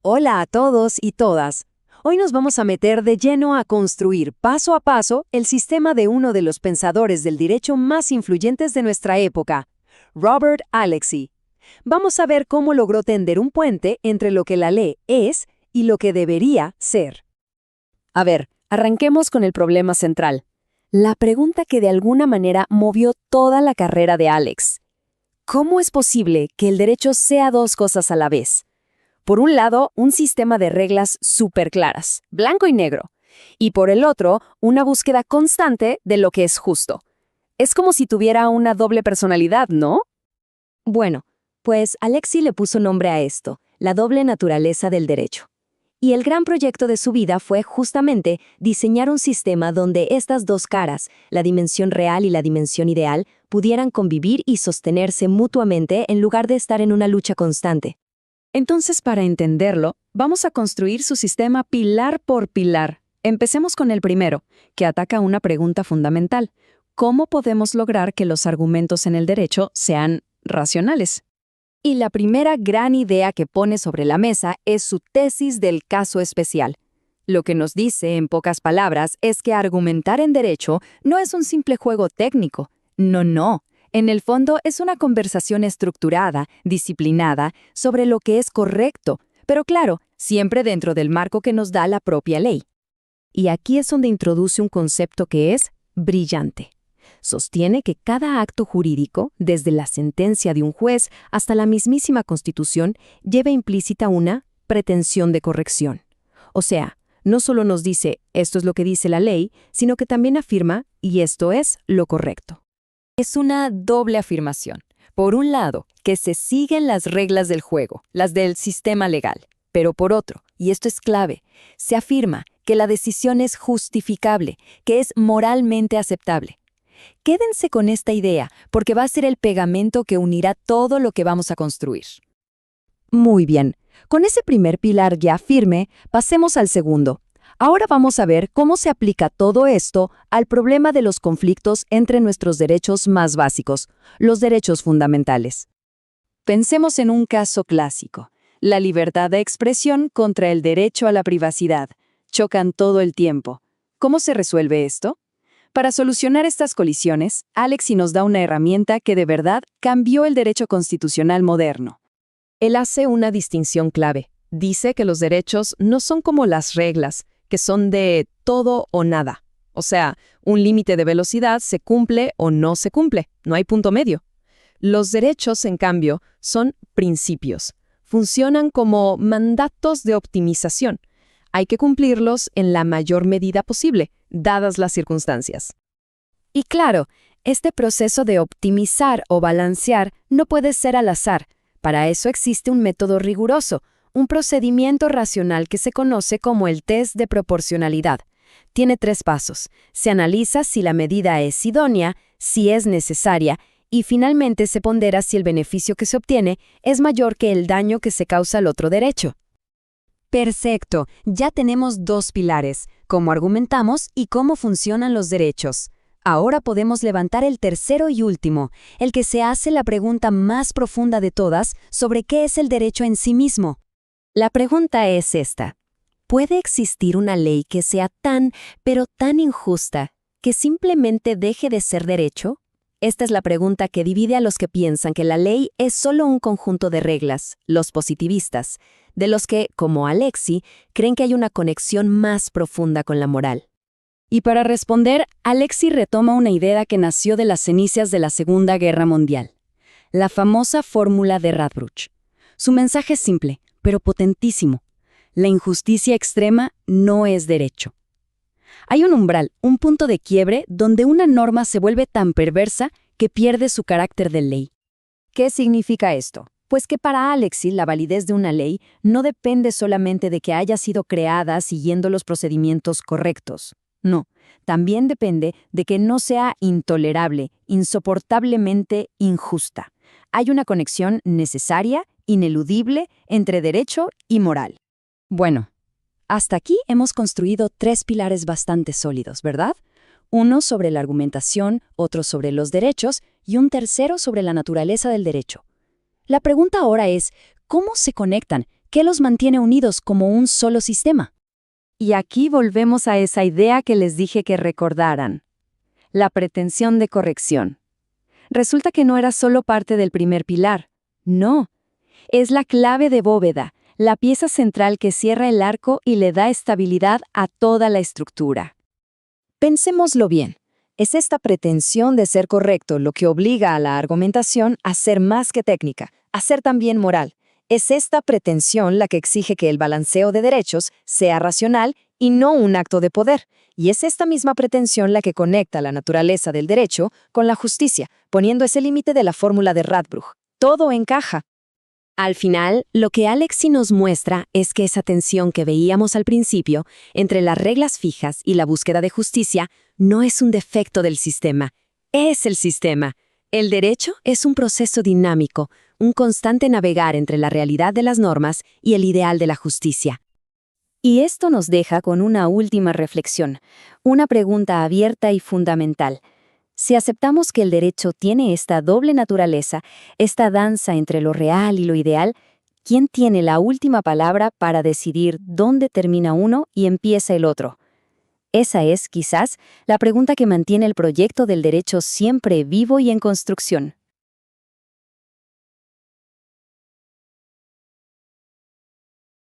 Hola a todos y todas. Hoy nos vamos a meter de lleno a construir paso a paso el sistema de uno de los pensadores del derecho más influyentes de nuestra época, Robert Alexy. Vamos a ver cómo logró tender un puente entre lo que la ley es y lo que debería ser. A ver, arranquemos con el problema central. La pregunta que de alguna manera movió toda la carrera de Alex. ¿Cómo es posible que el derecho sea dos cosas a la vez? Por un lado, un sistema de reglas súper claras, blanco y negro, y por el otro, una búsqueda constante de lo que es justo. Es como si tuviera una doble personalidad, ¿no? Bueno, pues Alexy le puso nombre a esto, la doble naturaleza del derecho. Y el gran proyecto de su vida fue justamente diseñar un sistema donde estas dos caras, la dimensión real y la dimensión ideal, pudieran convivir y sostenerse mutuamente en lugar de estar en una lucha constante. Entonces, para entenderlo, vamos a construir su sistema pilar por pilar. Empecemos con el primero, que ataca una pregunta fundamental. ¿Cómo podemos lograr que los argumentos en el derecho sean racionales? Y la primera gran idea que pone sobre la mesa es su tesis del caso especial. Lo que nos dice, en pocas palabras, es que argumentar en derecho no es un simple juego técnico. No. En el fondo es una conversación estructurada, disciplinada, sobre lo que es correcto, pero claro, siempre dentro del marco que nos da la propia ley. Y aquí es donde introduce un concepto que es brillante. Sostiene que cada acto jurídico, desde la sentencia de un juez hasta la mismísima Constitución, lleva implícita una pretensión de corrección. O sea, no solo nos dice esto es lo que dice la ley, sino que también afirma y esto es lo correcto. Es una doble afirmación. Por un lado, que se siguen las reglas del juego, las del sistema legal. Pero por otro, y esto es clave, se afirma que la decisión es justificable, que es moralmente aceptable. Quédense con esta idea, porque va a ser el pegamento que unirá todo lo que vamos a construir. Muy bien. Con ese primer pilar ya firme, pasemos al segundo. Ahora vamos a ver cómo se aplica todo esto al problema de los conflictos entre nuestros derechos más básicos, los derechos fundamentales. Pensemos en un caso clásico, la libertad de expresión contra el derecho a la privacidad. Chocan todo el tiempo. ¿Cómo se resuelve esto? Para solucionar estas colisiones, Alexy nos da una herramienta que de verdad cambió el derecho constitucional moderno. Él hace una distinción clave. Dice que los derechos no son como las reglas, que son de todo o nada. O sea, un límite de velocidad se cumple o no se cumple, no hay punto medio. Los derechos, en cambio, son principios. Funcionan como mandatos de optimización. Hay que cumplirlos en la mayor medida posible, dadas las circunstancias. Y claro, este proceso de optimizar o balancear no puede ser al azar. Para eso existe un método riguroso, un procedimiento racional que se conoce como el test de proporcionalidad. Tiene 3 pasos. Se analiza si la medida es idónea, si es necesaria, y finalmente se pondera si el beneficio que se obtiene es mayor que el daño que se causa al otro derecho. Perfecto, ya tenemos 2 pilares, cómo argumentamos y cómo funcionan los derechos. Ahora podemos levantar el tercero y último, el que se hace la pregunta más profunda de todas sobre qué es el derecho en sí mismo. La pregunta es esta. ¿Puede existir una ley que sea tan, pero tan injusta, que simplemente deje de ser derecho? Esta es la pregunta que divide a los que piensan que la ley es solo un conjunto de reglas, los positivistas, de los que, como Alexy, creen que hay una conexión más profunda con la moral. Y para responder, Alexy retoma una idea que nació de las cenizas de la Segunda Guerra Mundial, la famosa fórmula de Radbruch. Su mensaje es simple, pero potentísimo. La injusticia extrema no es derecho. Hay un umbral, un punto de quiebre donde una norma se vuelve tan perversa que pierde su carácter de ley. ¿Qué significa esto? Pues que para Alexy la validez de una ley no depende solamente de que haya sido creada siguiendo los procedimientos correctos. No, también depende de que no sea intolerable, insoportablemente injusta. Hay una conexión necesaria, ineludible, entre derecho y moral. Bueno, hasta aquí hemos construido 3 pilares bastante sólidos, ¿verdad? Uno sobre la argumentación, otro sobre los derechos y un tercero sobre la naturaleza del derecho. La pregunta ahora es, ¿cómo se conectan? ¿Qué los mantiene unidos como un solo sistema? Y aquí volvemos a esa idea que les dije que recordaran. La pretensión de corrección. Resulta que no era solo parte del primer pilar. No. Es la clave de bóveda, la pieza central que cierra el arco y le da estabilidad a toda la estructura. Pensémoslo bien. Es esta pretensión de ser correcto lo que obliga a la argumentación a ser más que técnica, a ser también moral. Es esta pretensión la que exige que el balanceo de derechos sea racional y no un acto de poder. Y es esta misma pretensión la que conecta la naturaleza del derecho con la justicia, poniendo ese límite de la fórmula de Radbruch. Todo encaja. Al final, lo que Alexis nos muestra es que esa tensión que veíamos al principio entre las reglas fijas y la búsqueda de justicia no es un defecto del sistema, es el sistema. El derecho es un proceso dinámico, un constante navegar entre la realidad de las normas y el ideal de la justicia. Y esto nos deja con una última reflexión, una pregunta abierta y fundamental. Si aceptamos que el derecho tiene esta doble naturaleza, esta danza entre lo real y lo ideal, ¿quién tiene la última palabra para decidir dónde termina uno y empieza el otro? Esa es, quizás, la pregunta que mantiene el proyecto del derecho siempre vivo y en construcción.